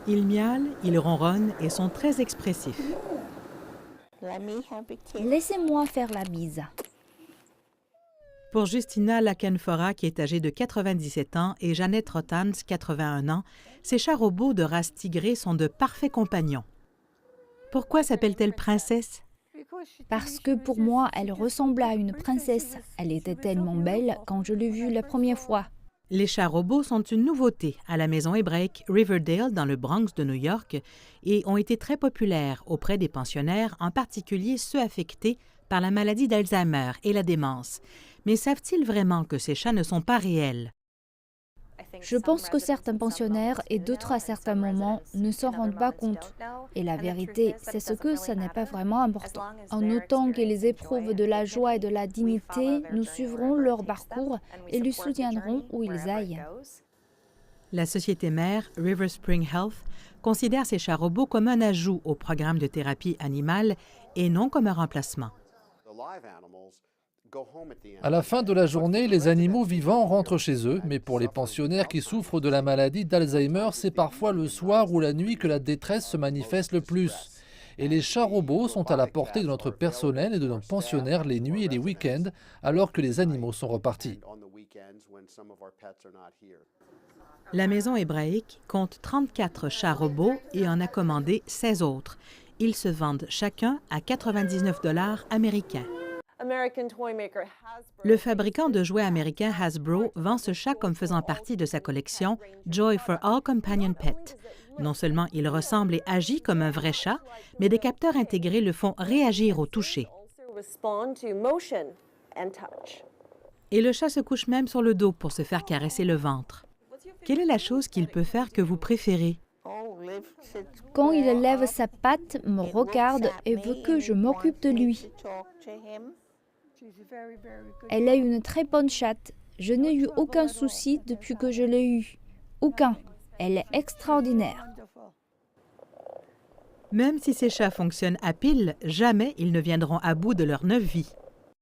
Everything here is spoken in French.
Ils miaulent, ils ronronnent et sont très expressifs. Laissez-moi faire la bise. Pour Justina Lakenfora, qui est âgée de 97 ans, et Jeannette Rotans, 81 ans, ces chats robots de race tigrée sont de parfaits compagnons. Pourquoi s'appelle-t-elle princesse? Parce que pour moi, elle ressemblait à une princesse. Elle était tellement belle quand je l'ai vue la première fois. Les chats robots sont une nouveauté à la maison hébraïque Riverdale dans le Bronx de New York et ont été très populaires auprès des pensionnaires, en particulier ceux affectés par la maladie d'Alzheimer et la démence. Mais savent-ils vraiment que ces chats ne sont pas réels? Je pense que certains pensionnaires et d'autres à certains moments ne s'en rendent pas compte. Et la vérité, c'est ce que ça n'est pas vraiment important. En autant qu'ils éprouvent de la joie et de la dignité, nous suivrons leur parcours et les soutiendrons où ils aillent. La société mère, River Spring Health, considère ces chats robots comme un ajout au programme de thérapie animale et non comme un remplacement. À la fin de la journée, les animaux vivants rentrent chez eux, mais pour les pensionnaires qui souffrent de la maladie d'Alzheimer, c'est parfois le soir ou la nuit que la détresse se manifeste le plus. Et les chats robots sont à la portée de notre personnel et de nos pensionnaires les nuits et les week-ends, alors que les animaux sont repartis. La maison hébraïque compte 34 chats robots et en a commandé 16 autres. Ils se vendent chacun à 99 $ américains. Le fabricant de jouets américain Hasbro vend ce chat comme faisant partie de sa collection Joy for All Companion Pet. Non seulement il ressemble et agit comme un vrai chat, mais des capteurs intégrés le font réagir au toucher. Et le chat se couche même sur le dos pour se faire caresser le ventre. Quelle est la chose qu'il peut faire que vous préférez? Quand il lève sa patte, me regarde et veut que je m'occupe de lui. Elle est une très bonne chatte. Je n'ai eu aucun souci depuis que je l'ai eue. Aucun. Elle est extraordinaire. Même si ces chats fonctionnent à pile, jamais ils ne viendront à bout de leur 9 vies.